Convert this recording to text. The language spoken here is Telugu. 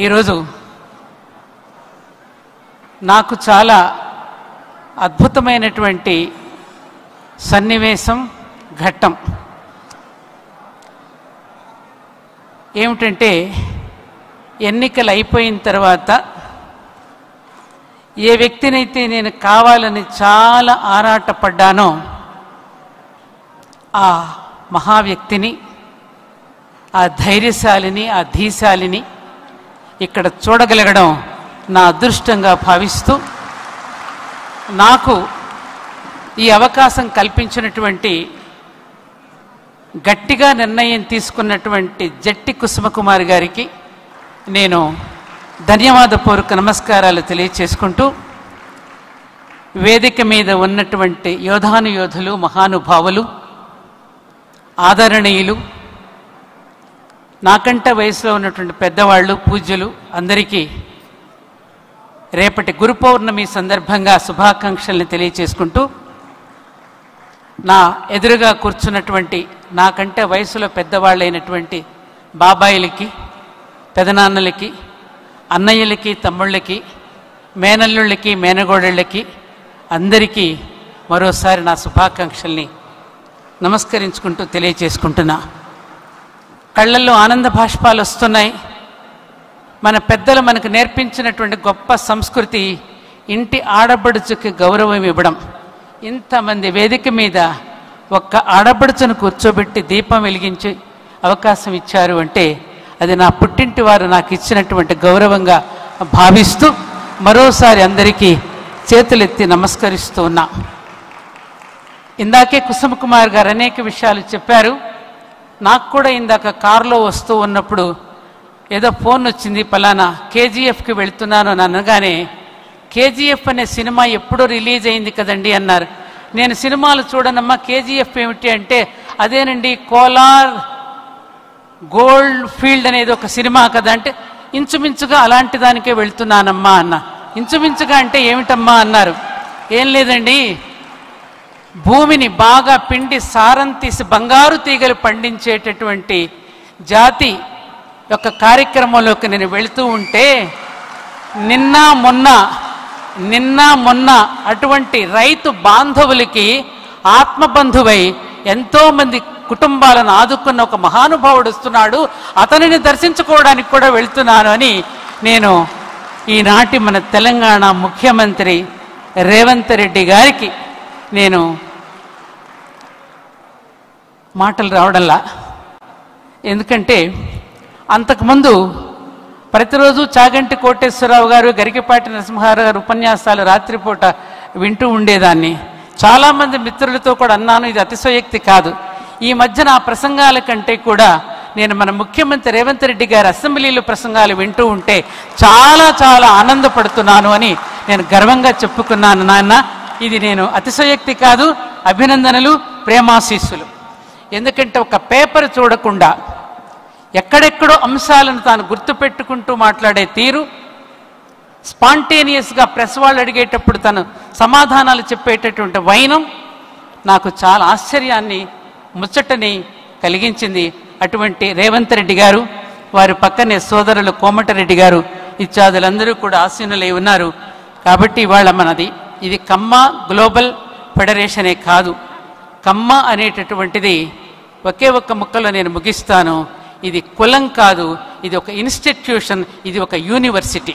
ఈరోజు నాకు చాలా అద్భుతమైనటువంటి సన్నివేశం ఘట్టం ఏమిటంటే ఎన్నికలు అయిపోయిన తర్వాత ఏ వ్యక్తినైతే నేను కావాలని చాలా ఆరాటపడ్డానో ఆ మహావ్యక్తిని, ఆ ధైర్యశాలిని, ఆ ధీశాలిని ఇక్కడ చూడగలగడం నా అదృష్టంగా భావిస్తూ నాకు ఈ అవకాశం కల్పించినటువంటి గట్టిగా నిర్ణయం తీసుకున్నటువంటి జట్టి కుసుమకుమారి గారికి నేను ధన్యవాదపూర్వక నమస్కారాలు తెలియచేసుకుంటూ వేదిక మీద ఉన్నటువంటి యోధానుయోధులు, మహానుభావులు, ఆదరణీయులు, నాకంటే వయసులో ఉన్నటువంటి పెద్దవాళ్ళు, పూజ్యులు అందరికీ రేపటి గురు పౌర్ణమి సందర్భంగా శుభాకాంక్షల్ని తెలియచేసుకుంటూ నా ఎదురుగా కూర్చున్నటువంటి నాకంటే వయసులో పెద్దవాళ్ళైనటువంటి బాబాయిలకి, పెదనాన్నలకి, అన్నయ్యలకి, తమ్ముళ్ళకి, మేనల్లుళ్ళకి, మేనగోడళ్ళకి అందరికీ మరోసారి నా శుభాకాంక్షల్ని నమస్కరించుకుంటూ తెలియచేసుకుంటున్నా. కళ్ళల్లో ఆనంద భాష్పాలు వస్తున్నాయి. మన పెద్దలు మనకు నేర్పించినటువంటి గొప్ప సంస్కృతి ఇంటి ఆడబడుచుకి గౌరవం ఇవ్వడం. ఇంతమంది వేదిక మీద ఒక్క ఆడబడుచును కూర్చోబెట్టి దీపం వెలిగించి అవకాశం ఇచ్చారు అంటే అది నా పుట్టింటి వారు నాకు ఇచ్చినటువంటి గౌరవంగా భావిస్తూ మరోసారి అందరికీ చేతులెత్తి నమస్కరిస్తూ ఉన్నా. ఇందాకే కుసుమకుమార్ గారు అనేక విషయాలు చెప్పారు. నాకు కూడా ఇందాక కారులో వస్తూ ఉన్నప్పుడు ఏదో ఫోన్ వచ్చింది, పలానా కేజీఎఫ్కి వెళ్తున్నాను అని అనగానే కేజీఎఫ్ అనే సినిమా ఎప్పుడో రిలీజ్ అయింది కదండి అన్నారు. నేను సినిమాలు చూడనమ్మా, కేజీఎఫ్ ఏమిటి అంటే అదేనండి కోలార్ గోల్డ్ ఫీల్డ్ అనేది ఒక సినిమా కదా అంటే ఇంచుమించుగా అలాంటి దానికే వెళ్తున్నానమ్మా అన్న. ఇంచుమించుగా అంటే ఏమిటమ్మా అన్నారు. ఏం లేదండి, భూమిని బాగా పిండి సారం తీసి బంగారు తీగలు పండించేటటువంటి జాతి యొక్క కార్యక్రమంలోకి నేను వెళుతూ ఉంటే నిన్న మొన్న అటువంటి రైతు బాంధవులకి ఆత్మబంధువై ఎంతోమంది కుటుంబాలను ఆదుకున్న ఒక మహానుభావుడు వస్తున్నాడు, అతనిని దర్శించుకోవడానికి కూడా వెళ్తున్నాను అని నేను ఈనాటి మన తెలంగాణ ముఖ్యమంత్రి రేవంత్ రెడ్డి గారికి నేను మాటలు రావడంలా. ఎందుకంటే అంతకుముందు ప్రతిరోజు చాగంటి కోటేశ్వరరావు గారు, గరికపాటి నరసింహారావు గారు ఉపన్యాసాలు రాత్రిపూట వింటూ ఉండేదాన్ని. చాలామంది మిత్రులతో కూడా అన్నాను, ఇది అతిశయోక్తి కాదు. ఈ మధ్య నా ప్రసంగాల కంటే కూడా నేను మన ముఖ్యమంత్రి రేవంత్ రెడ్డి గారి అసెంబ్లీలో ప్రసంగాలు వింటూ ఉంటే చాలా చాలా ఆనందపడుతున్నాను అని నేను గర్వంగా చెప్పుకున్నాను. నాన్న, ఇది నేను అతిశయోక్తి కాదు, అభినందనలు, ప్రేమాశీస్సులు. ఎందుకంటే ఒక పేపర్ చూడకుండా ఎక్కడెక్కడో అంశాలను తాను గుర్తుపెట్టుకుంటూ మాట్లాడే తీరు, స్పాంటేనియస్గా ప్రెస్ వాళ్ళు అడిగేటప్పుడు తను సమాధానాలు చెప్పేటటువంటి వైనం నాకు చాలా ఆశ్చర్యాన్ని, ముచ్చటని కలిగించింది. అటువంటి రేవంత్ రెడ్డి గారు, వారి పక్కనే సోదరులు కోమటిరెడ్డి గారు ఇత్యాదులందరూ కూడా ఆసీనులై ఉన్నారు. కాబట్టి ఇవాళ మనది ఇది కమ్మ గ్లోబల్ ఫెడరేషనే కాదు. కమ్మ అనేటటువంటిది ఒకే ఒక్క ముక్కలో నేను ముగిస్తాను. ఇది కులం కాదు, ఇది ఒక ఇన్స్టిట్యూషన్, ఇది ఒక యూనివర్సిటీ.